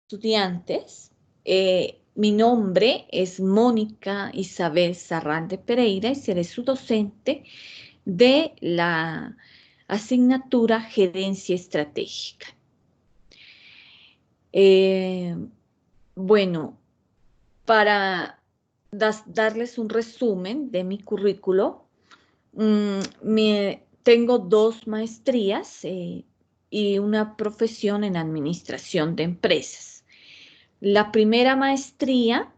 estudiantes. Mi nombre es Mónica Isabel Sarrande Pereira y seré su docente de la asignatura Gerencia Estratégica. Bueno, para darles un resumen de mi currículo, tengo 2 maestrías y una profesión en administración de empresas. La primera maestría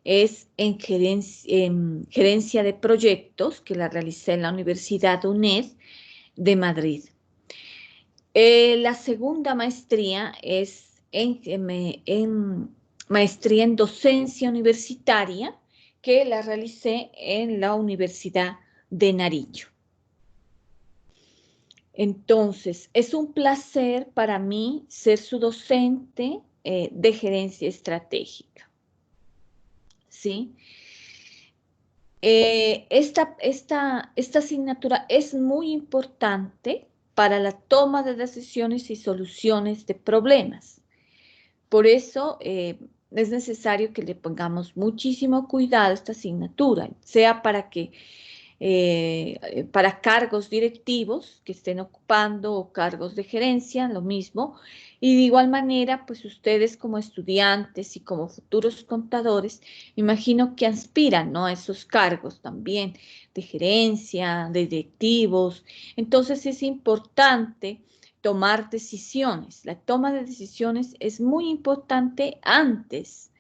es en gerencia de proyectos, que la realicé en la Universidad UNED de Madrid. La segunda maestría es en maestría en docencia universitaria, que la realicé en la Universidad de Nariño. Entonces, es un placer para mí ser su docente de gerencia estratégica, ¿sí? Esta asignatura es muy importante para la toma de decisiones y soluciones de problemas. Por eso es necesario que le pongamos muchísimo cuidado a esta asignatura, sea para cargos directivos que estén ocupando o cargos de gerencia, lo mismo. Y de igual manera, pues ustedes como estudiantes y como futuros contadores, me imagino que aspiran, ¿no?, a esos cargos también de gerencia, de directivos. Entonces es importante tomar decisiones. La toma de decisiones es muy importante antes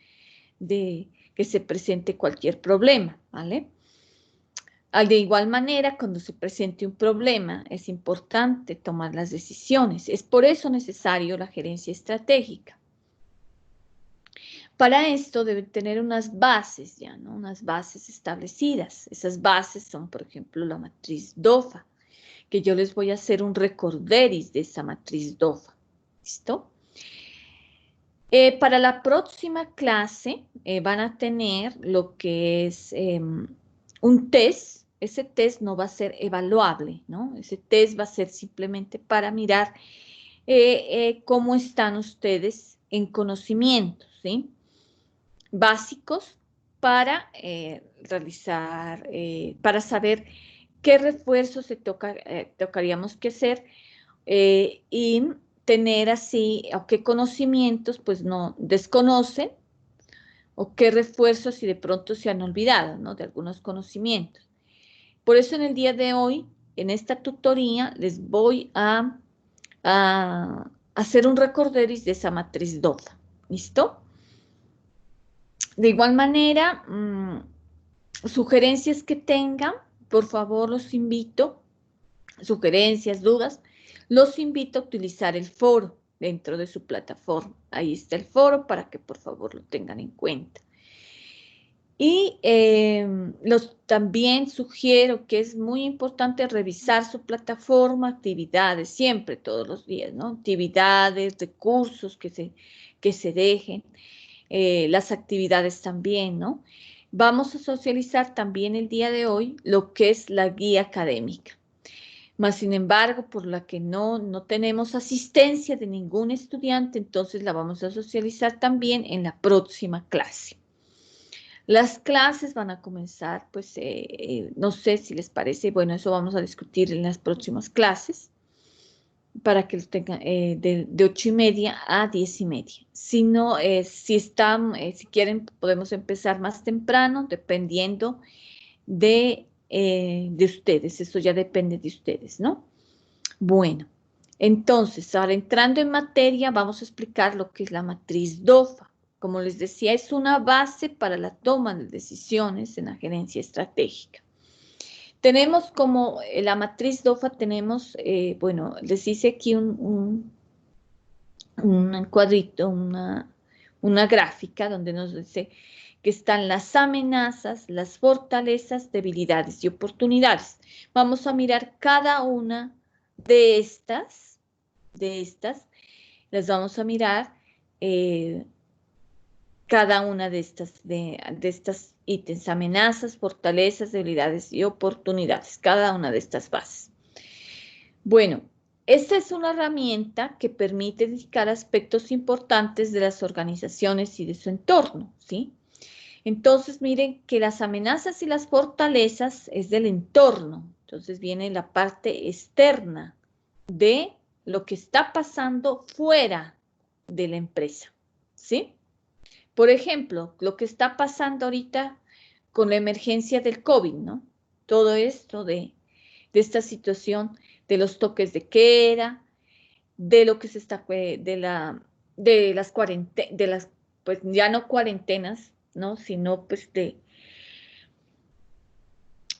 de que se presente cualquier problema, ¿vale? De igual manera, cuando se presente un problema, es importante tomar las decisiones. Es por eso necesario la gerencia estratégica. Para esto deben tener unas bases ya, ¿no? Unas bases establecidas. Esas bases son, por ejemplo, la matriz DOFA, que yo les voy a hacer un recorderis de esa matriz DOFA. ¿Listo? Para la próxima clase van a tener lo que es un test. Ese test no va a ser evaluable, ¿no? Ese test va a ser simplemente para mirar cómo están ustedes en conocimientos, ¿sí? Básicos para realizar, para saber qué refuerzos tocaríamos que hacer y tener así, o qué conocimientos pues no desconocen, o qué refuerzos si de pronto se han olvidado, ¿no?, de algunos conocimientos. Por eso en el día de hoy, en esta tutoría, les voy a hacer un recorderis de esa matriz DOFA. ¿Listo? De igual manera, sugerencias que tengan, por favor los invito, sugerencias, dudas, los invito a utilizar el foro dentro de su plataforma. Ahí está el foro para que por favor lo tengan en cuenta. Y también sugiero que es muy importante revisar su plataforma, actividades, siempre, todos los días, ¿no? Actividades, recursos que se dejen, las actividades también, ¿no? Vamos a socializar también el día de hoy lo que es la guía académica. Mas, sin embargo, por la que no tenemos asistencia de ningún estudiante, entonces la vamos a socializar también en la próxima clase. Las clases van a comenzar, pues, no sé si les parece, bueno, eso vamos a discutir en las próximas clases, para que lo tengan de 8:30 a 10:30. Si no, si quieren, podemos empezar más temprano, dependiendo de ustedes. Eso ya depende de ustedes, ¿no? Bueno, entonces, ahora entrando en materia, vamos a explicar lo que es la matriz DOFA. Como les decía, es una base para la toma de decisiones en la gerencia estratégica. Tenemos como la matriz DOFA, tenemos, bueno, les hice aquí un cuadrito, una gráfica donde nos dice que están las amenazas, las fortalezas, debilidades y oportunidades. Vamos a mirar cada una de estas, las vamos a mirar cada una de estas ítems, amenazas, fortalezas, debilidades y oportunidades, cada una de estas bases. Bueno, esta es una herramienta que permite indicar aspectos importantes de las organizaciones y de su entorno, ¿sí? Entonces, miren que las amenazas y las fortalezas es del entorno. Entonces viene la parte externa de lo que está pasando fuera de la empresa, ¿sí? Por ejemplo, lo que está pasando ahorita con la emergencia del COVID, ¿no? Todo esto de esta situación de los toques de queda, de lo que se está, de las cuarentenas, de las, pues ya no cuarentenas, ¿no? Sino pues de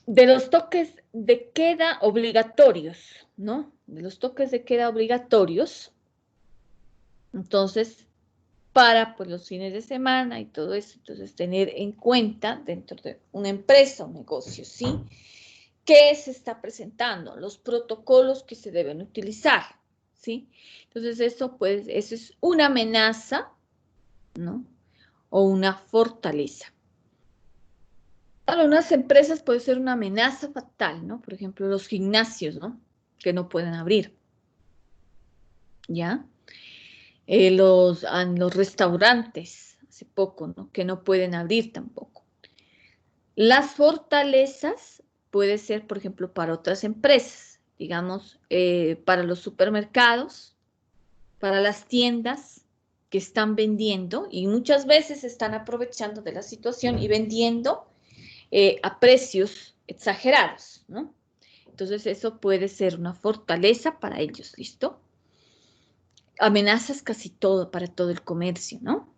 los toques de queda obligatorios, ¿no? De los toques de queda obligatorios. Entonces, para pues los fines de semana y todo eso, entonces tener en cuenta dentro de una empresa, un negocio, ¿sí? ¿Qué se está presentando? Los protocolos que se deben utilizar, ¿sí? Entonces eso pues, eso es una amenaza, ¿no? O una fortaleza. Para unas empresas puede ser una amenaza fatal, ¿no? Por ejemplo, los gimnasios, ¿no? Que no pueden abrir, ¿ya? Los restaurantes, hace poco, ¿no? Que no pueden abrir tampoco. Las fortalezas puede ser, por ejemplo, para otras empresas, digamos, para los supermercados, para las tiendas que están vendiendo y muchas veces están aprovechando de la situación y vendiendo a precios exagerados, ¿no? Entonces eso puede ser una fortaleza para ellos, ¿listo? Amenazas casi todo para todo el comercio, ¿no?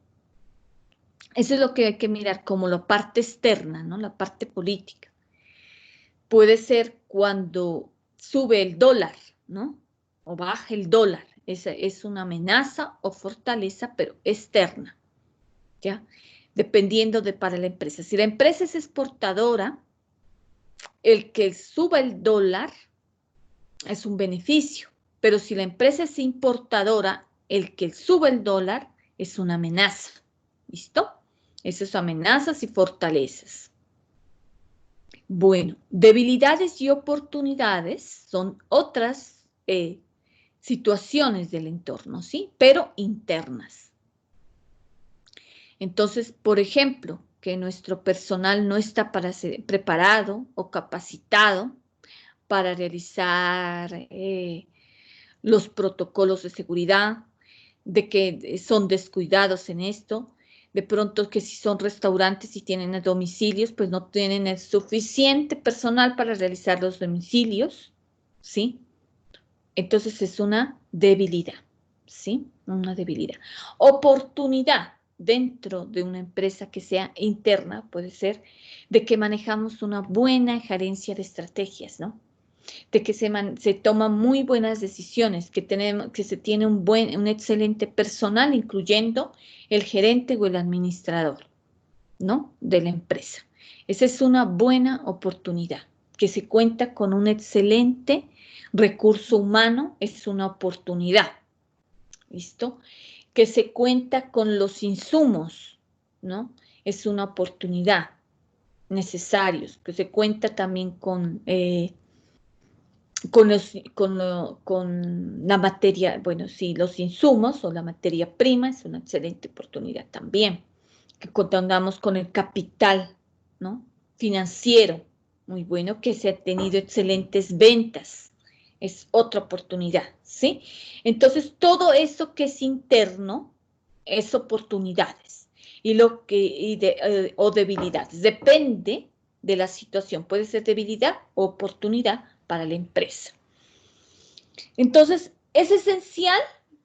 Eso es lo que hay que mirar como la parte externa, ¿no? La parte política. Puede ser cuando sube el dólar, ¿no? O baja el dólar. Esa es una amenaza o fortaleza, pero externa, ¿ya? Dependiendo de para la empresa. Si la empresa es exportadora, el que suba el dólar es un beneficio, pero si la empresa es importadora, el que suba el dólar es una amenaza. ¿Listo? Esas son amenazas y fortalezas. Bueno, debilidades y oportunidades son otras situaciones del entorno, ¿sí? Pero internas. Entonces, por ejemplo, que nuestro personal no está preparado o capacitado para realizar los protocolos de seguridad, de que son descuidados en esto, de pronto que si son restaurantes y tienen domicilios, pues no tienen el suficiente personal para realizar los domicilios, ¿sí? Entonces es una debilidad, ¿sí? Una debilidad. Oportunidad dentro de una empresa que sea interna, puede ser de que manejamos una buena gerencia de estrategias, ¿no? De que se toman muy buenas decisiones, que se tiene un excelente personal, incluyendo el gerente o el administrador, ¿no? De la empresa. Esa es una buena oportunidad, que se cuenta con un excelente recurso humano, es una oportunidad, ¿listo? Que se cuenta con los insumos, ¿no? Es una oportunidad necesarios, que se cuenta también con la materia, bueno, sí, los insumos o la materia prima es una excelente oportunidad también. Que contamos con el capital, ¿no? Financiero, muy bueno, que se ha tenido excelentes ventas. Es otra oportunidad, ¿sí? Entonces, todo eso que es interno es oportunidades o debilidades. Depende de la situación. Puede ser debilidad o oportunidad para la empresa. Entonces, es esencial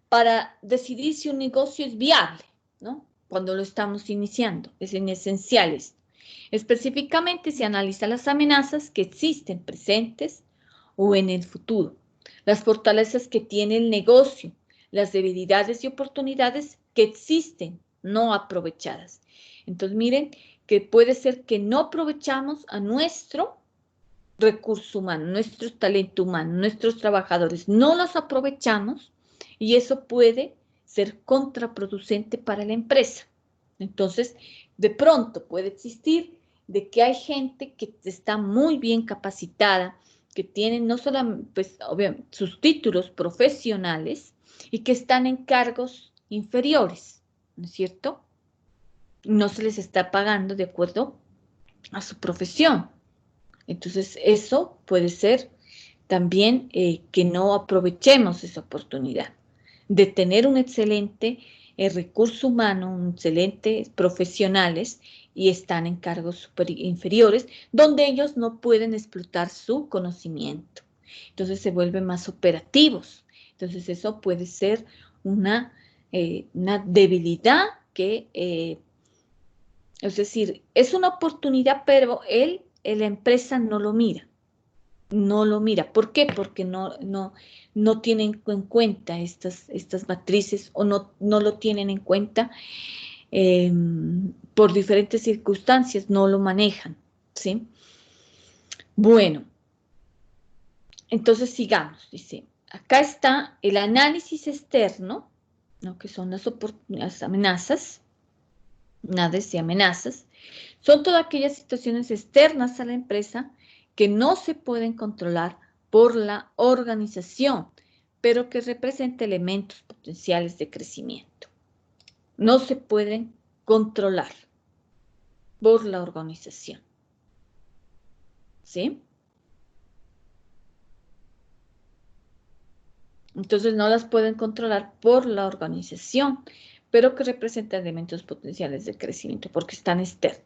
para decidir si un negocio es viable, ¿no? Cuando lo estamos iniciando, es esencial esto. Específicamente se analizan las amenazas que existen presentes o en el futuro, las fortalezas que tiene el negocio, las debilidades y oportunidades que existen no aprovechadas. Entonces, miren que puede ser que no aprovechamos a nuestro recurso humano, nuestro talento humano, nuestros trabajadores, no los aprovechamos y eso puede ser contraproducente para la empresa. Entonces, de pronto puede existir de que hay gente que está muy bien capacitada, que tienen no solamente, pues, obviamente, sus títulos profesionales y que están en cargos inferiores, ¿no es cierto? No se les está pagando de acuerdo a su profesión. Entonces, eso puede ser también que no aprovechemos esa oportunidad de tener un excelente recurso humano, un excelente profesionales y están en cargos inferiores donde ellos no pueden explotar su conocimiento. Entonces se vuelven más operativos. Entonces eso puede ser una debilidad que, es decir, es una oportunidad, pero la empresa no lo mira. No lo mira. ¿Por qué? Porque no tienen en cuenta estas matrices o no lo tienen en cuenta eh, por diferentes circunstancias, no lo manejan, ¿sí? Bueno, entonces sigamos, dice. Acá está el análisis externo, ¿no? Que son las amenazas, nades y amenazas. Son todas aquellas situaciones externas a la empresa que no se pueden controlar por la organización, pero que representan elementos potenciales de crecimiento. No se pueden controlar por la organización. ¿Sí? Entonces no las pueden controlar por la organización, pero que representan elementos potenciales de crecimiento porque están externos.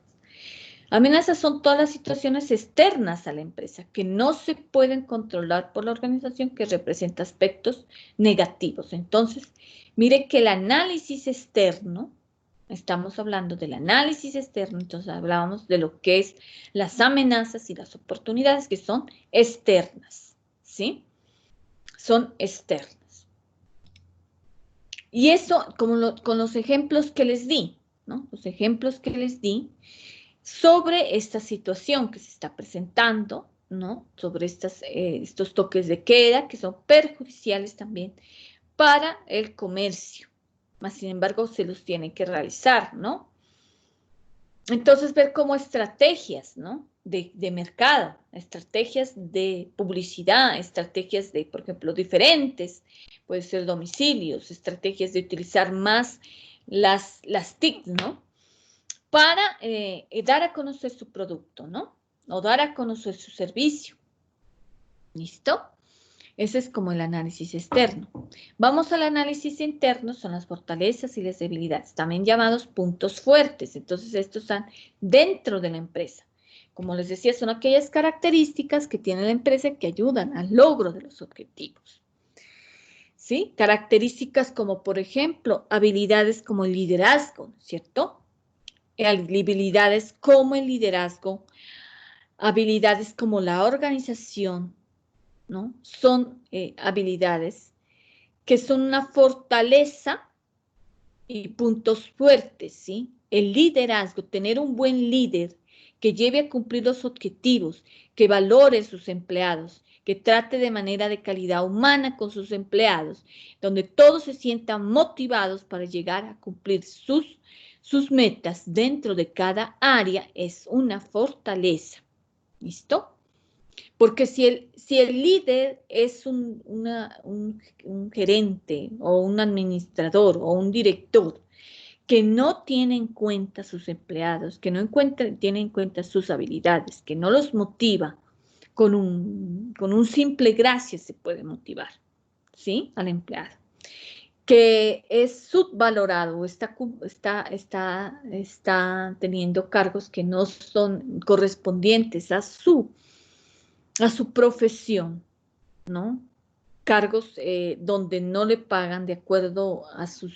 Amenazas son todas las situaciones externas a la empresa que no se pueden controlar por la organización, que representa aspectos negativos. Entonces, mire que el análisis externo, estamos hablando del análisis externo, entonces hablábamos de lo que es las amenazas y las oportunidades que son externas, ¿sí? Son externas. Y eso, como con los ejemplos que les di, ¿no? Los ejemplos que les di, sobre esta situación que se está presentando, ¿no? Sobre estos toques de queda que son perjudiciales también para el comercio. Mas, sin embargo, se los tiene que realizar, ¿no? Entonces, ver como estrategias, ¿no? De mercado, estrategias de publicidad, estrategias de, por ejemplo, diferentes, puede ser domicilios, estrategias de utilizar más las TIC, ¿no? Para dar a conocer su producto, ¿no? O dar a conocer su servicio. ¿Listo? Ese es como el análisis externo. Vamos al análisis interno, son las fortalezas y las debilidades, también llamados puntos fuertes. Entonces, estos están dentro de la empresa. Como les decía, son aquellas características que tiene la empresa que ayudan al logro de los objetivos. ¿Sí? Características como, por ejemplo, habilidades como el liderazgo, ¿cierto? Habilidades como el liderazgo, habilidades como la organización, ¿no? Son habilidades que son una fortaleza y puntos fuertes, ¿sí? El liderazgo, tener un buen líder que lleve a cumplir los objetivos, que valore a sus empleados, que trate de manera de calidad humana con sus empleados, donde todos se sientan motivados para llegar a cumplir sus metas dentro de cada área, es una fortaleza. ¿Listo? Porque si el líder es un gerente o un administrador o un director que no tiene en cuenta sus empleados, que no tiene en cuenta sus habilidades, que no los motiva, con un simple gracias se puede motivar, ¿sí? Al empleado. Que es subvalorado, está teniendo cargos que no son correspondientes a su profesión, ¿no? Cargos donde no le pagan de acuerdo a sus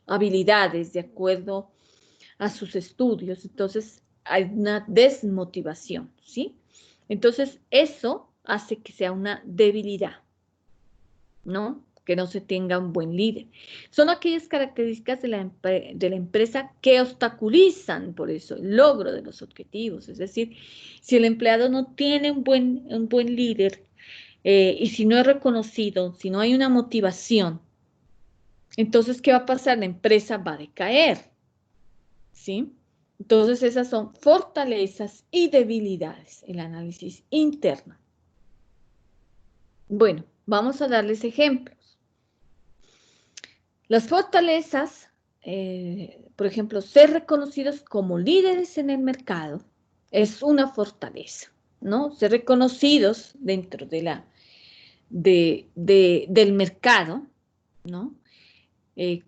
habilidades, de acuerdo a sus estudios. Entonces, hay una desmotivación, ¿sí? Entonces, eso hace que sea una debilidad, ¿no? Que no se tenga un buen líder. Son aquellas características de la empresa que obstaculizan, por eso, el logro de los objetivos. Es decir, si el empleado no tiene un buen líder y si no es reconocido, si no hay una motivación, entonces, ¿qué va a pasar? La empresa va a decaer, ¿sí? Entonces, esas son fortalezas y debilidades, el análisis interno. Bueno, vamos a darles ejemplos. Las fortalezas, por ejemplo, ser reconocidos como líderes en el mercado es una fortaleza, ¿no? Ser reconocidos dentro del mercado, ¿no?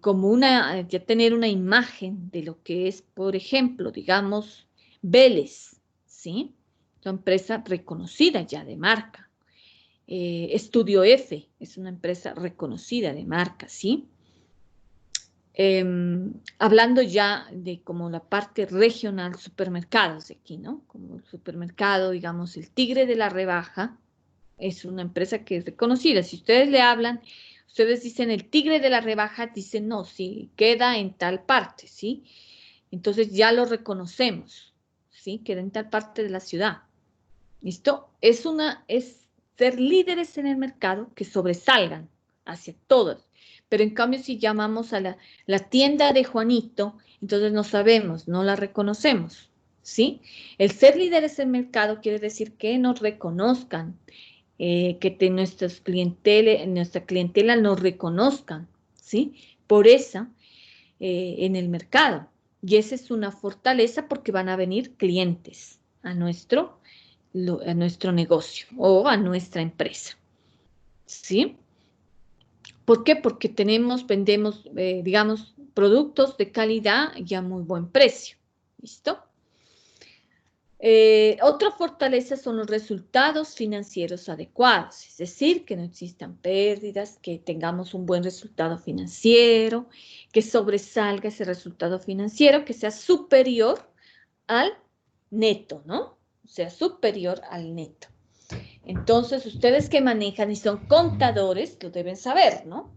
Como ya tener una imagen de lo que es, por ejemplo, digamos, Vélez, ¿sí? Una empresa reconocida ya de marca. Estudio F es una empresa reconocida de marca, ¿sí? Hablando ya de como la parte regional, supermercados de aquí, ¿no? Como el supermercado, digamos, el Tigre de la Rebaja, es una empresa que es reconocida. Si ustedes le hablan, ustedes dicen el Tigre de la Rebaja, dicen no, sí, queda en tal parte, ¿sí? Entonces ya lo reconocemos, ¿sí? Queda en tal parte de la ciudad. ¿Listo? Es ser líderes en el mercado que sobresalgan hacia todos. Pero en cambio, si llamamos a la tienda de Juanito, entonces no sabemos, no la reconocemos, ¿sí? El ser líderes en el mercado quiere decir que nos reconozcan, nuestra clientela nos reconozcan, ¿sí? Por esa, en el mercado. Y esa es una fortaleza porque van a venir clientes a nuestro negocio o a nuestra empresa, ¿sí? ¿Por qué? Porque vendemos, digamos, productos de calidad y a muy buen precio, ¿listo? Otra fortaleza son los resultados financieros adecuados, es decir, que no existan pérdidas, que tengamos un buen resultado financiero, que sobresalga ese resultado financiero, que sea superior al neto, ¿no? O sea, superior al neto. Entonces, ustedes que manejan y son contadores, lo deben saber, ¿no?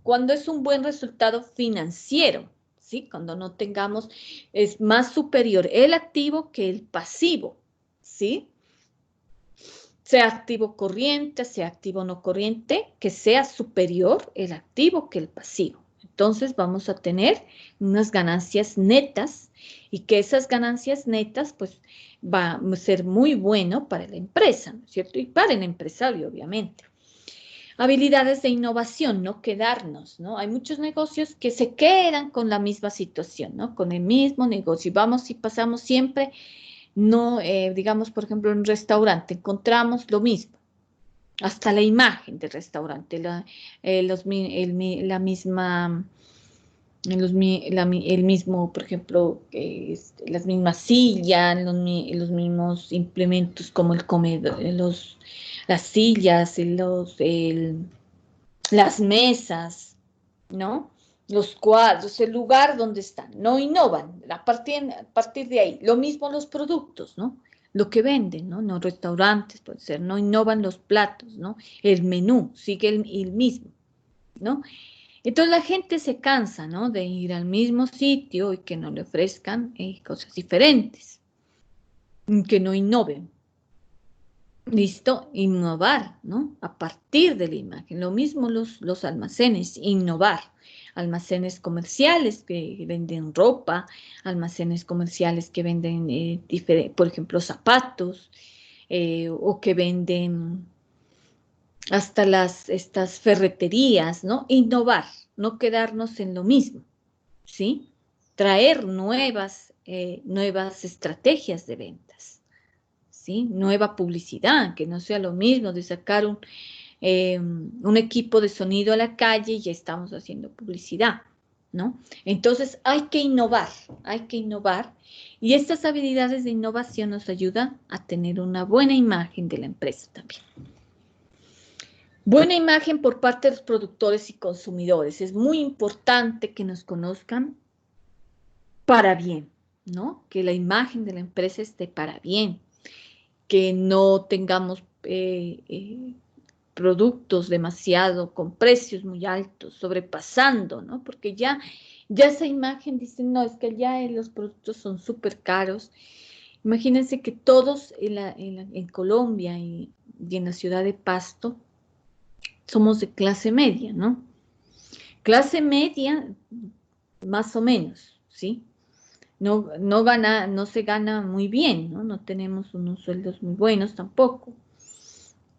Cuando es un buen resultado financiero, ¿sí? Cuando no tengamos, es más superior el activo que el pasivo, ¿sí? Sea activo corriente, sea activo no corriente, que sea superior el activo que el pasivo. Entonces vamos a tener unas ganancias netas y que esas ganancias netas pues va a ser muy bueno para la empresa, ¿no es cierto? Y para el empresario, obviamente. Habilidades de innovación, no quedarnos, ¿no? Hay muchos negocios que se quedan con la misma situación, ¿no? Con el mismo negocio. Y vamos y pasamos siempre, no, digamos, por ejemplo, en un restaurante, encontramos lo mismo. Hasta la imagen del restaurante, la misma, el mismo, por ejemplo, las mismas sillas, los mismos implementos como el comedor, las sillas, las mesas, ¿no? Los cuadros, el lugar donde están, no innovan, a partir de ahí. Lo mismo los productos, ¿no? Lo que venden, ¿no? No restaurantes, puede ser, no innovan los platos, ¿no? El menú sigue el mismo, ¿no? Entonces la gente se cansa, ¿no? De ir al mismo sitio y que no le ofrezcan cosas diferentes, que no innoven. Listo, innovar, ¿no? A partir de la imagen. Lo mismo los almacenes, innovar. Almacenes comerciales que venden ropa, almacenes comerciales que venden, por ejemplo, zapatos, o que venden hasta estas ferreterías, ¿no? Innovar, no quedarnos en lo mismo, ¿sí? Traer nuevas estrategias de ventas. ¿Sí? Nueva publicidad, que no sea lo mismo de sacar un equipo de sonido a la calle y ya estamos haciendo publicidad, ¿no? Entonces hay que innovar y estas habilidades de innovación nos ayudan a tener una buena imagen de la empresa también. Buena imagen por parte de los productores y consumidores. Es muy importante que nos conozcan para bien, ¿no? Que la imagen de la empresa esté para bien, que no tengamos productos demasiado con precios muy altos, sobrepasando, ¿no? Porque ya esa imagen dicen, no, es que ya los productos son súper caros. Imagínense que todos en Colombia y en la ciudad de Pasto somos de clase media, ¿no? Clase media, más o menos, ¿sí? No se gana muy bien, ¿no? No tenemos unos sueldos muy buenos tampoco.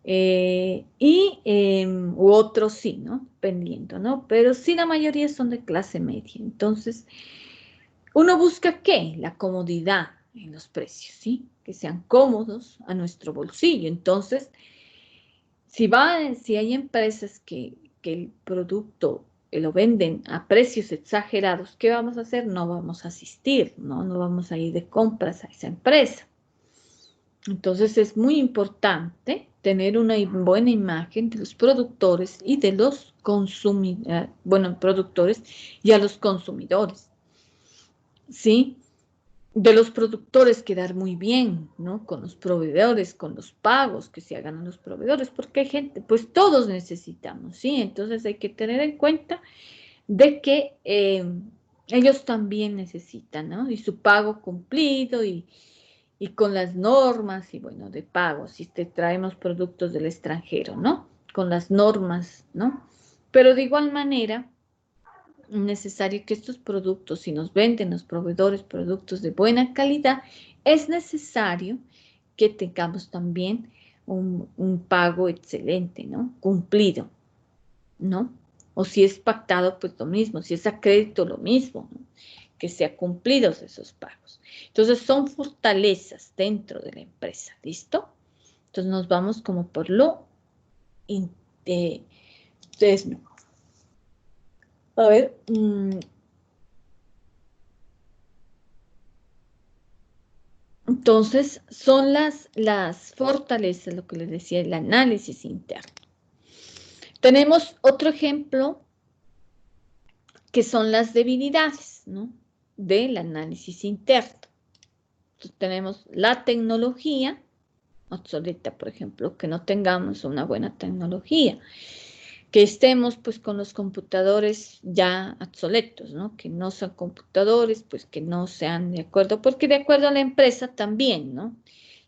U otros sí, ¿no? Dependiendo, ¿no? Pero sí la mayoría son de clase media. Entonces, uno busca ¿qué? La comodidad en los precios, ¿sí? Que sean cómodos a nuestro bolsillo. Entonces, si hay empresas que el producto lo venden a precios exagerados, ¿qué vamos a hacer? No vamos a asistir, ¿no? No vamos a ir de compras a esa empresa. Entonces es muy importante tener una buena imagen de los productores y de los consumidores, bueno, productores y a los consumidores, ¿sí? De los productores quedar muy bien, ¿no? Con los proveedores, con los pagos que se hagan a los proveedores, porque hay gente, pues todos necesitamos, ¿sí? Entonces hay que tener en cuenta de que ellos también necesitan, ¿no? Y su pago cumplido y con las normas y bueno, de pago, si te traemos productos del extranjero, ¿no? Con las normas, ¿no? Pero de igual manera, es necesario que estos productos, si nos venden los proveedores productos de buena calidad, es necesario que tengamos también un pago excelente, ¿no? Cumplido, ¿no? O si es pactado, pues lo mismo, si es a crédito, lo mismo, ¿no? Que sea cumplidos esos pagos. Entonces son fortalezas dentro de la empresa, ¿listo? Entonces nos vamos como por lo ustedes no. A ver, entonces son las fortalezas, lo que les decía, el análisis interno. Tenemos otro ejemplo que son las debilidades, ¿no? Del análisis interno. Entonces, tenemos la tecnología obsoleta, por ejemplo, que no tengamos una buena tecnología, que estemos pues con los computadores ya obsoletos, ¿no? Que no sean computadores, pues que no sean de acuerdo, porque de acuerdo a la empresa también, ¿no?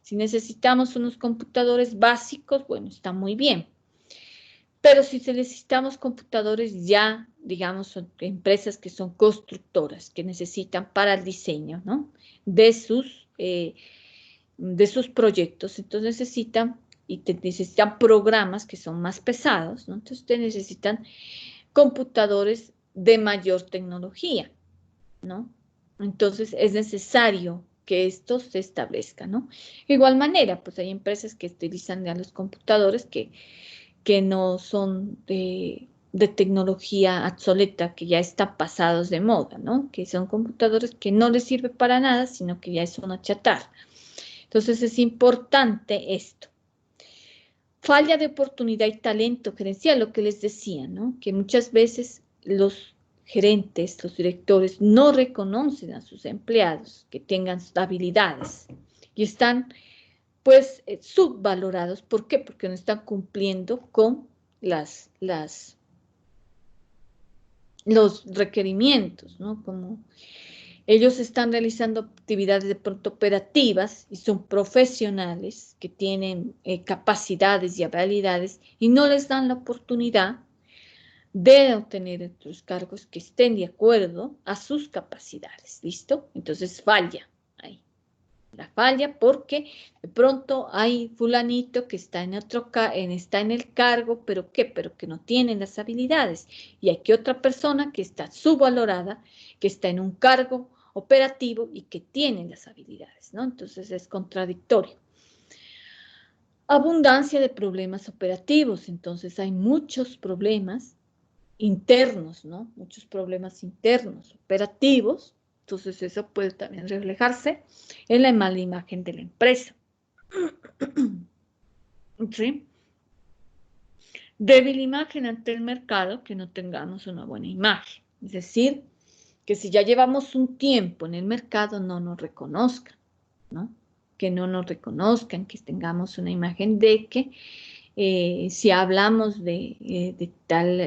Si necesitamos unos computadores básicos, bueno, está muy bien, pero si necesitamos computadores ya, digamos, son empresas que son constructoras, que necesitan para el diseño, ¿no? De sus proyectos, entonces necesitan programas que son más pesados, ¿no? Entonces ustedes necesitan computadores de mayor tecnología, ¿no? Entonces es necesario que esto se establezca, ¿no? De igual manera, pues hay empresas que utilizan ya los computadores que no son de tecnología obsoleta, que ya están pasados de moda, ¿no? Que son computadores que no les sirve para nada, sino que ya es una chatarra. Entonces es importante esto. Falla de oportunidad y talento gerencial, lo que les decía, ¿no? Que muchas veces los gerentes, los directores no reconocen a sus empleados que tengan habilidades y están pues subvalorados. ¿Por qué? Porque no están cumpliendo con los requerimientos, ¿no? Como ellos están realizando actividades de pronto operativas y son profesionales que tienen capacidades y habilidades y no les dan la oportunidad de obtener otros cargos que estén de acuerdo a sus capacidades. ¿Listo? Entonces falla ahí. La falla porque de pronto hay fulanito que está está en el cargo, pero ¿qué? Pero que no tiene las habilidades. Y hay que otra persona que está subvalorada, que está en un cargo operativo y que tiene las habilidades, ¿no? Entonces es contradictorio. Abundancia de problemas operativos, entonces hay muchos problemas internos, ¿no? Muchos problemas internos, operativos. Entonces eso puede también reflejarse en la mala imagen de la empresa. ¿Sí? Débil imagen ante el mercado, que no tengamos una buena imagen. Es decir, que si ya llevamos un tiempo en el mercado, no nos reconozcan, ¿no? Que no nos reconozcan, que tengamos una imagen de que si hablamos de tal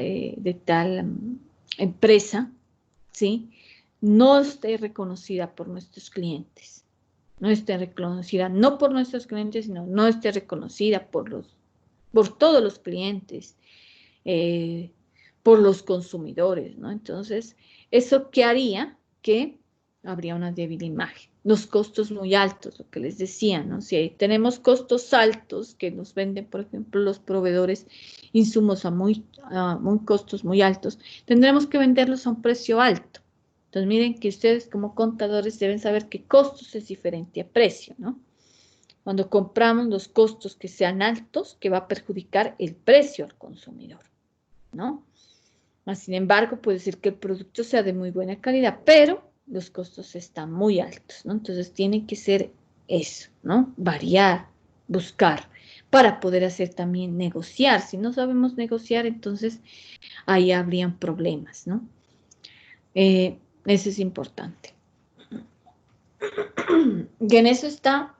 empresa, ¿sí? No esté reconocida por nuestros clientes, no esté reconocida no por nuestros clientes, sino no esté reconocida por todos los clientes, eh, por los consumidores, ¿no? Entonces, ¿eso qué haría? Que habría una débil imagen. Los costos muy altos, lo que les decía, ¿no? Si tenemos costos altos que nos venden, por ejemplo, los proveedores insumos a muy costos muy altos, tendremos que venderlos a un precio alto. Entonces, miren que ustedes como contadores deben saber que costos es diferente a precio, ¿no? Cuando compramos los costos que sean altos, que va a perjudicar el precio al consumidor, ¿no? Sin embargo, puede ser que el producto sea de muy buena calidad, pero los costos están muy altos, ¿no? Entonces tiene que ser eso, ¿no? Variar, buscar, para poder hacer también negociar. Si no sabemos negociar, entonces ahí habrían problemas, ¿no? Eso es importante. Y en eso está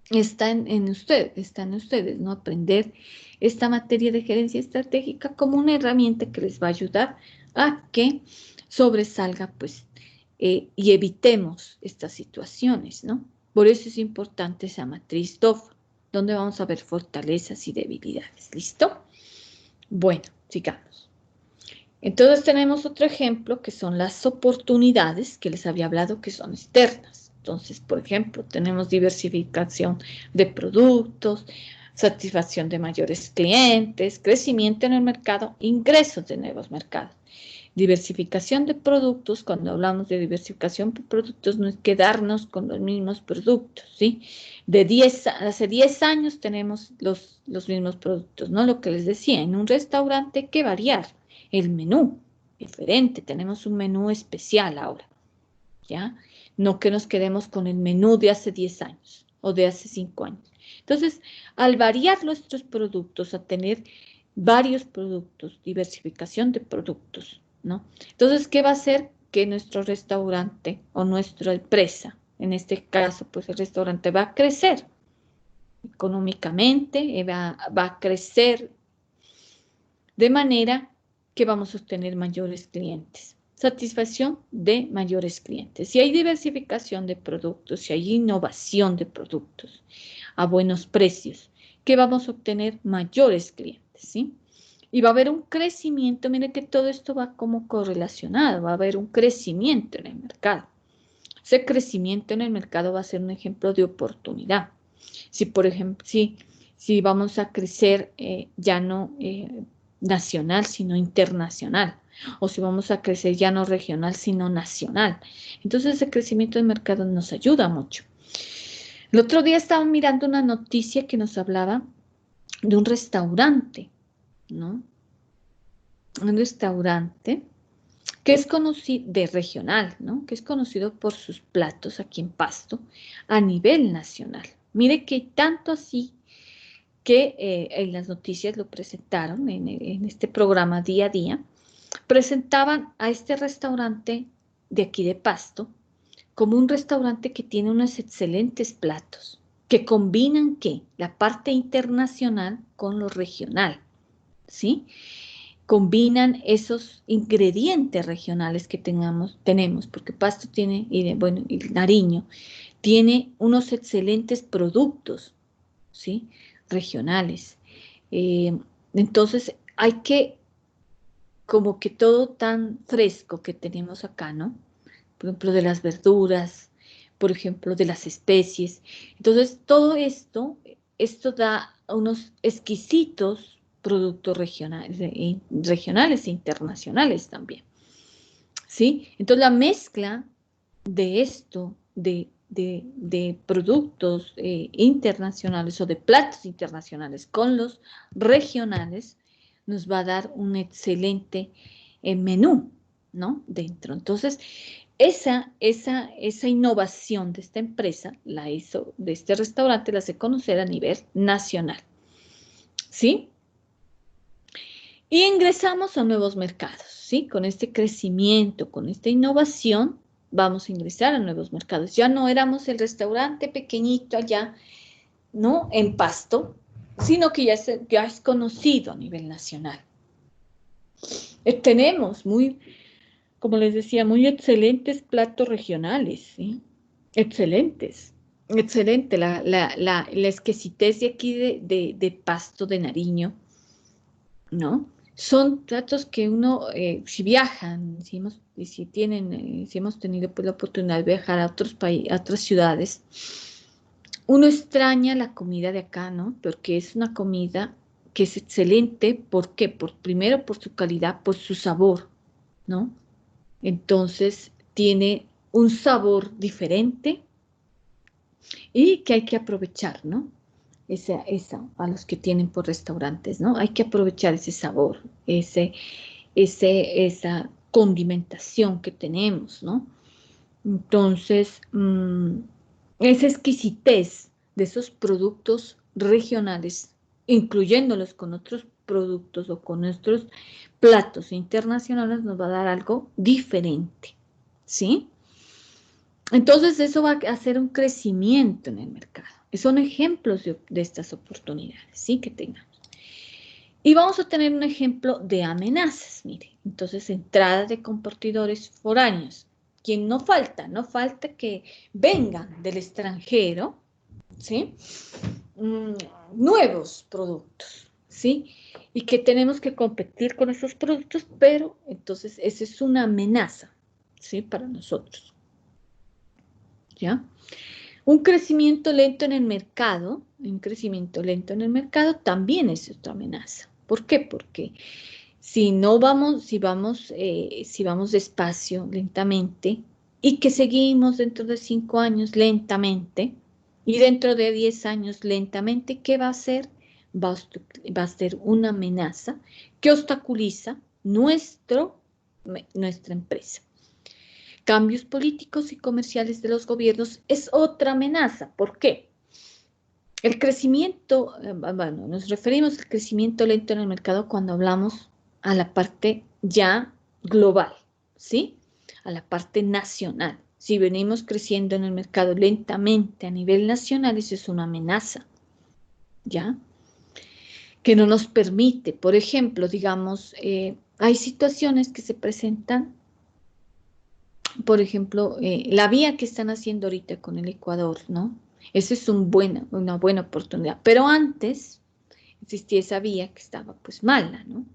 en ustedes, ¿no? Aprender esta materia de gerencia estratégica como una herramienta que les va a ayudar a que sobresalga, pues, y evitemos estas situaciones, ¿no? Por eso es importante esa matriz DOF, donde vamos a ver fortalezas y debilidades. ¿Listo? Bueno, sigamos. Entonces tenemos otro ejemplo que son las oportunidades que les había hablado que son externas. Entonces, por ejemplo, tenemos diversificación de productos, satisfacción de mayores clientes, crecimiento en el mercado, ingresos de nuevos mercados. Diversificación de productos, cuando hablamos de diversificación de productos, no es quedarnos con los mismos productos, ¿sí? Hace 10 años tenemos los mismos productos, ¿no? Lo que les decía, en un restaurante hay que variar el menú, diferente, tenemos un menú especial ahora, ¿ya? No que nos quedemos con el menú de hace 10 años o de hace 5 años. Entonces, al variar nuestros productos, a tener varios productos, diversificación de productos, ¿no? Entonces, ¿qué va a hacer? Que nuestro restaurante o nuestra empresa, en este caso, pues el restaurante va a crecer económicamente, va a crecer de manera que vamos a obtener mayores clientes. Satisfacción de mayores clientes. Si hay diversificación de productos, si hay innovación de productos a buenos precios, ¿qué vamos a obtener? Mayores clientes, ¿sí? Y va a haber un crecimiento, mire que todo esto va como correlacionado, va a haber un crecimiento en el mercado. Ese crecimiento en el mercado va a ser un ejemplo de oportunidad. Si, por ejemplo, si vamos a crecer ya no nacional, sino internacional, o si vamos a crecer ya no regional, sino nacional. Entonces, ese crecimiento del mercado nos ayuda mucho. El otro día estaba mirando una noticia que nos hablaba de un restaurante, ¿no? Un restaurante que es conocido, de regional, ¿no? Que es conocido por sus platos aquí en Pasto a nivel nacional. Mire que tanto así que en las noticias lo presentaron en este programa día a día, presentaban a este restaurante de aquí de Pasto como un restaurante que tiene unos excelentes platos, que combinan ¿qué? La parte internacional con lo regional, ¿sí? Combinan esos ingredientes regionales que tenemos, porque Pasto tiene, y Nariño, tiene unos excelentes productos, ¿sí? Regionales. Eh, entonces, hay que, como que todo tan fresco que tenemos acá, ¿no? Por ejemplo, de las verduras, por ejemplo, de las especies. Entonces, todo esto da unos exquisitos productos regionales e internacionales también, ¿sí? Entonces, la mezcla de esto, de productos internacionales o de platos internacionales con los regionales, nos va a dar un excelente menú, ¿no? Dentro. Entonces, esa innovación de esta empresa, la hizo, de este restaurante, la hace conocer a nivel nacional, ¿sí? Y ingresamos a nuevos mercados, ¿sí? Con este crecimiento, con esta innovación, vamos a ingresar a nuevos mercados. Ya no éramos el restaurante pequeñito allá, ¿no? En Pasto, sino que ya es conocido a nivel nacional. Tenemos como les decía, muy excelentes platos regionales, ¿sí? Excelentes. Excelente, la exquisitez de aquí de Pasto, de Nariño, ¿no? son datos que uno, si viajan, si hemos tenido pues, la oportunidad de viajar a otros países, a otras ciudades, uno extraña la comida de acá, ¿no? Porque es una comida que es excelente. ¿Por qué? Primero por su calidad, por su sabor, ¿no? Entonces tiene un sabor diferente y que hay que aprovechar, ¿no? A los que tienen por restaurantes, ¿no? Hay que aprovechar ese sabor, esa condimentación que tenemos, ¿no? Entonces, esa exquisitez de esos productos regionales, incluyéndolos con otros productos o con nuestros platos internacionales, nos va a dar algo diferente, ¿sí? Entonces, eso va a hacer un crecimiento en el mercado. Son ejemplos de estas oportunidades, ¿sí? Que tengamos. Y vamos a tener un ejemplo de amenazas, mire. Entonces, entrada de competidores foráneos. ¿Quién no falta? No falta que vengan del extranjero, ¿sí? Nuevos productos, ¿sí? Y que tenemos que competir con esos productos, pero entonces esa es una amenaza, ¿sí? Para nosotros, ¿ya? Un crecimiento lento en el mercado, también es otra amenaza. ¿Por qué? Porque si vamos despacio, lentamente, y que seguimos dentro de 5 años lentamente, y dentro de 10 años lentamente, ¿qué va a hacer? Va a ser una amenaza que obstaculiza nuestra empresa. Cambios políticos y comerciales de los gobiernos es otra amenaza. ¿Por qué? El crecimiento, bueno, nos referimos al crecimiento lento en el mercado cuando hablamos a la parte ya global, ¿sí? A la parte nacional. Si venimos creciendo en el mercado lentamente a nivel nacional, eso es una amenaza, ¿ya? Que no nos permite, por ejemplo, digamos, hay situaciones que se presentan, por ejemplo, la vía que están haciendo ahorita con el Ecuador, ¿no? Esa es una buena oportunidad. Pero antes existía esa vía que estaba pues mala, ¿no?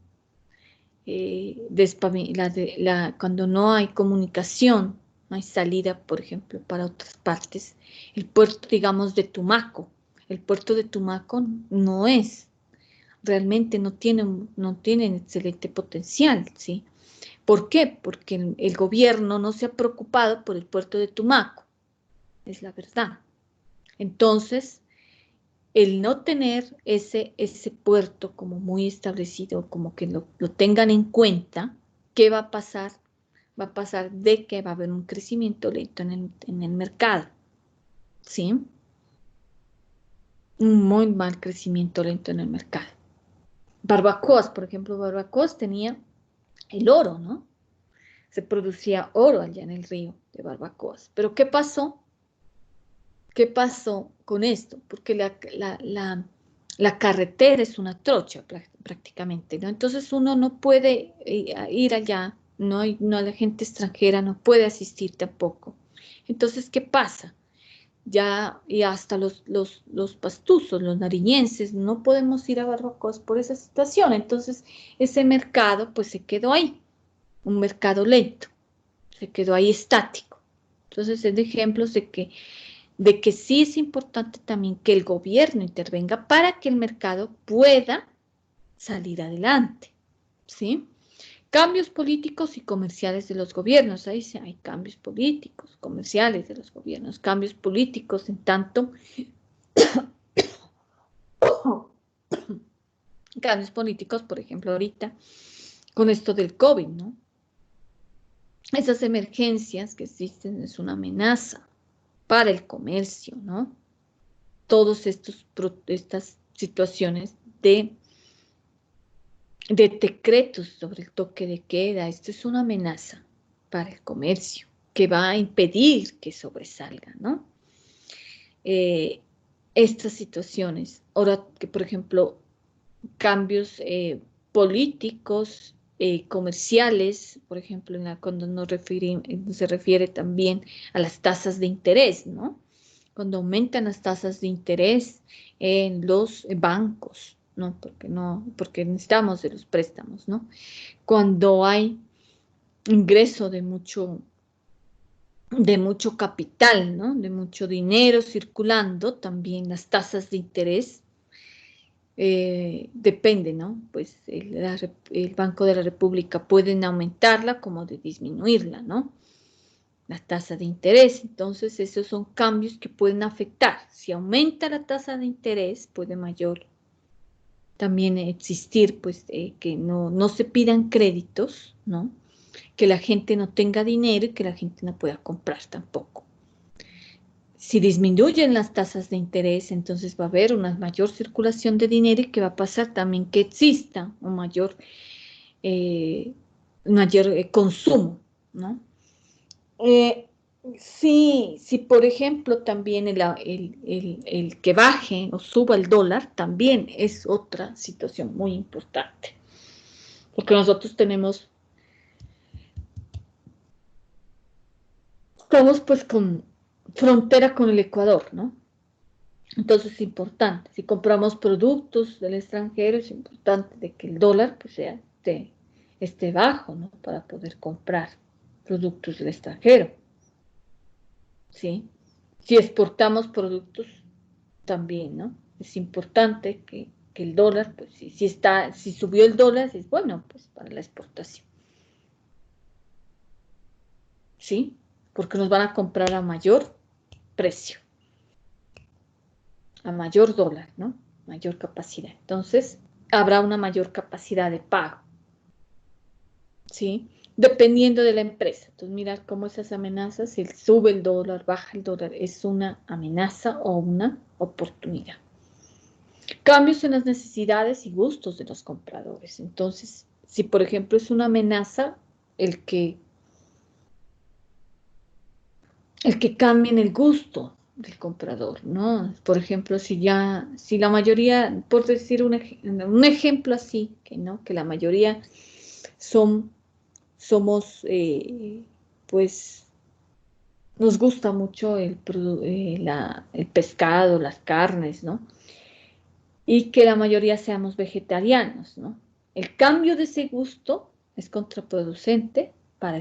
Cuando no hay comunicación, no hay salida, por ejemplo, para otras partes. El puerto, digamos, de Tumaco. El puerto de Tumaco realmente no tiene excelente potencial, ¿sí? ¿Por qué? Porque el gobierno no se ha preocupado por el puerto de Tumaco, es la verdad. Entonces, el no tener ese puerto como muy establecido, como que lo tengan en cuenta, ¿qué va a pasar? Va a pasar de que va a haber un crecimiento lento en el mercado, ¿sí? Un muy mal crecimiento lento en el mercado. Barbacoas, por ejemplo, Barbacoas tenía el oro, ¿no? Se producía oro allá en el río de Barbacoas. Pero ¿qué pasó? ¿Qué pasó con esto? Porque la carretera es una trocha prácticamente, ¿no? Entonces uno no puede ir allá, no la gente extranjera no puede asistir tampoco. Entonces, ¿qué pasa? Ya, y hasta los pastuzos, los nariñenses, no podemos ir a Barbacoas por esa situación. Entonces, ese mercado, pues se quedó ahí, un mercado lento, se quedó ahí estático. Entonces, es de ejemplos de que sí es importante también que el gobierno intervenga para que el mercado pueda salir adelante, ¿sí? Cambios políticos y comerciales de los gobiernos. Ahí sí hay cambios políticos, comerciales de los gobiernos, cambios políticos en tanto, cambios políticos, por ejemplo, ahorita, con esto del COVID, ¿no? Esas emergencias que existen es una amenaza para el comercio, ¿no? Todas estas situaciones de decretos sobre el toque de queda. Esto es una amenaza para el comercio que va a impedir que sobresalga, ¿no? Estas situaciones. Ahora que, por ejemplo, cambios políticos, comerciales, por ejemplo, cuando se refiere también a las tasas de interés, ¿no? Cuando aumentan las tasas de interés en los bancos, porque necesitamos de los préstamos, ¿no? Cuando hay ingreso de mucho capital, ¿no? De mucho dinero circulando, también las tasas de interés depende, ¿no? Pues el Banco de la República pueden aumentarla como de disminuirla, ¿no? La tasa de interés. Entonces, esos son cambios que pueden afectar. Si aumenta la tasa de interés, puede mayor también existir, pues, que no se pidan créditos, ¿no? Que la gente no tenga dinero y que la gente no pueda comprar tampoco. Si disminuyen las tasas de interés, entonces va a haber una mayor circulación de dinero y que va a pasar también que exista un mayor consumo, ¿no? Si por ejemplo también el que baje o suba el dólar, también es otra situación muy importante, porque nosotros estamos pues con frontera con el Ecuador, ¿no? Entonces es importante, si compramos productos del extranjero, es importante de que el dólar pues esté bajo, ¿no? Para poder comprar productos del extranjero, ¿sí? Si exportamos productos, también, ¿no? Es importante que el dólar, pues si subió el dólar, es bueno, pues para la exportación, ¿sí? Porque nos van a comprar a mayor precio, a mayor dólar, ¿no? Mayor capacidad. Entonces, habrá una mayor capacidad de pago, ¿sí? Dependiendo de la empresa. Entonces, mirar cómo esas amenazas, si sube el dólar, baja el dólar, es una amenaza o una oportunidad. Cambios en las necesidades y gustos de los compradores. Entonces, si por ejemplo es una amenaza el que, cambien el gusto del comprador, ¿no? Por ejemplo, si la mayoría, por decir un ejemplo así, que la mayoría somos, pues, nos gusta mucho el pescado, las carnes, ¿no? Y que la mayoría seamos vegetarianos, ¿no? El cambio de ese gusto es contraproducente para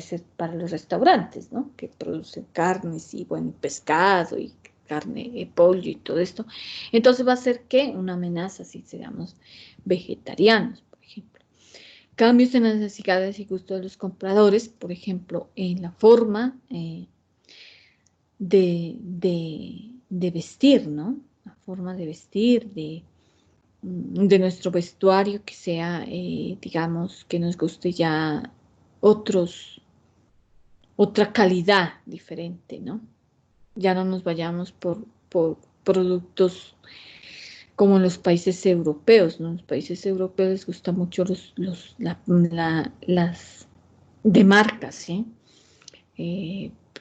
los restaurantes, ¿no? Que producen carnes y, bueno, pescado y carne, pollo y todo esto. Entonces va a ser que una amenaza si seamos vegetarianos, por ejemplo. Cambios en las necesidades y gustos de los compradores, por ejemplo, en la forma de vestir, ¿no? La forma de vestir, de nuestro vestuario, que sea, digamos, que nos guste ya otra calidad diferente, ¿no? Ya no nos vayamos por productos como en los países europeos, ¿no? En los países europeos les gusta mucho las de marcas, ¿sí?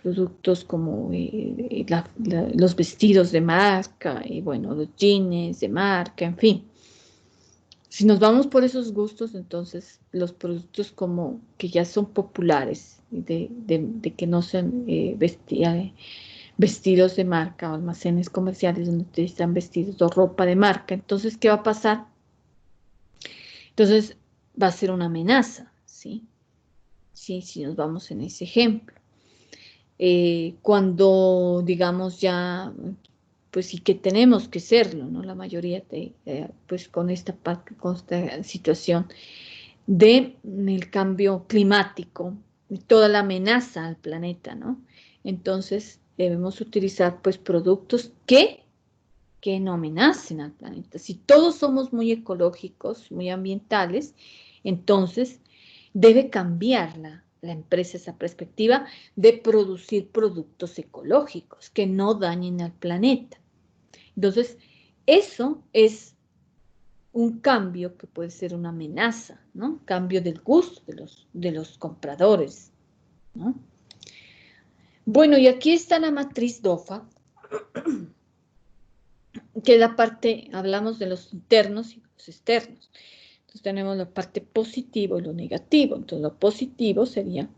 Productos como los vestidos de marca, y bueno, los jeans de marca, en fin. Si nos vamos por esos gustos, entonces los productos como que ya son populares, de que no sean vestidos de marca o almacenes comerciales donde utilizan vestidos o ropa de marca, entonces, ¿qué va a pasar? Entonces, va a ser una amenaza, ¿sí? Sí, si nos vamos en ese ejemplo. Cuando, digamos, ya pues sí que tenemos que serlo, ¿no? La mayoría pues con esta situación del cambio climático y toda la amenaza al planeta, ¿no? Entonces debemos utilizar pues productos que no amenacen al planeta. Si todos somos muy ecológicos, muy ambientales, entonces debe cambiar la empresa esa perspectiva de producir productos ecológicos que no dañen al planeta. Entonces, eso es un cambio que puede ser una amenaza, ¿no? Cambio del gusto de los compradores, ¿no? Bueno, y aquí está la matriz DOFA, que es la parte, hablamos de los internos y los externos. Entonces tenemos la parte positiva y lo negativo. Entonces lo positivo sería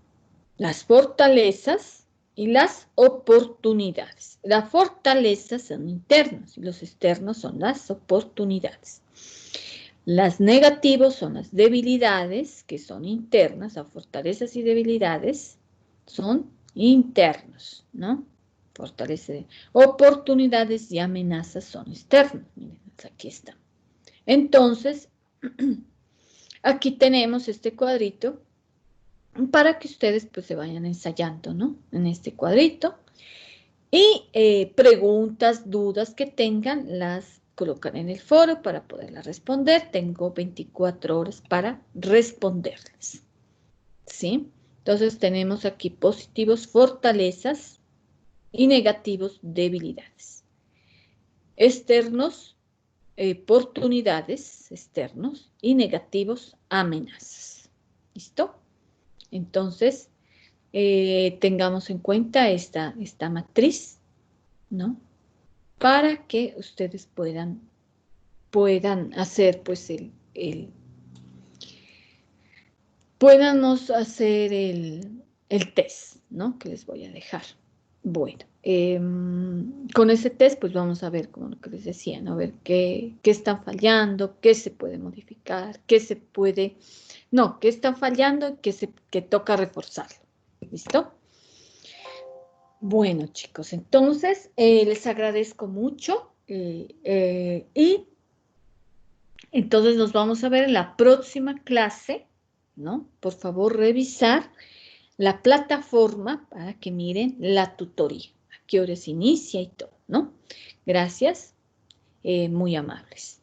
las fortalezas y las oportunidades. Las fortalezas son internas y los externos son las oportunidades. Las negativos son las debilidades, que son internas, a fortalezas y debilidades son internos, ¿no? Fortalece. Oportunidades y amenazas son externas. Miren, aquí está. Entonces, aquí tenemos este cuadrito para que ustedes pues se vayan ensayando, ¿no? En este cuadrito. Y preguntas, dudas que tengan, las colocan en el foro para poderlas responder. Tengo 24 horas para responderles, ¿sí? Entonces tenemos aquí positivos, fortalezas y negativos, debilidades. Externos, oportunidades, externos, y negativos, amenazas. ¿Listo? Entonces, tengamos en cuenta esta matriz, ¿no? Para que ustedes puedan hacer, pues, hacer el test, ¿no? Que les voy a dejar. Bueno, con ese test, pues vamos a ver, como lo que les decía, ¿no? A ver qué están fallando, qué se puede modificar, qué se puede, no, qué están fallando y qué toca reforzarlo. ¿Listo? Bueno, chicos, entonces les agradezco mucho y entonces nos vamos a ver en la próxima clase, ¿no? Por favor, revisar la plataforma para que miren la tutoría, a qué horas inicia y todo, ¿no? Gracias, muy amables.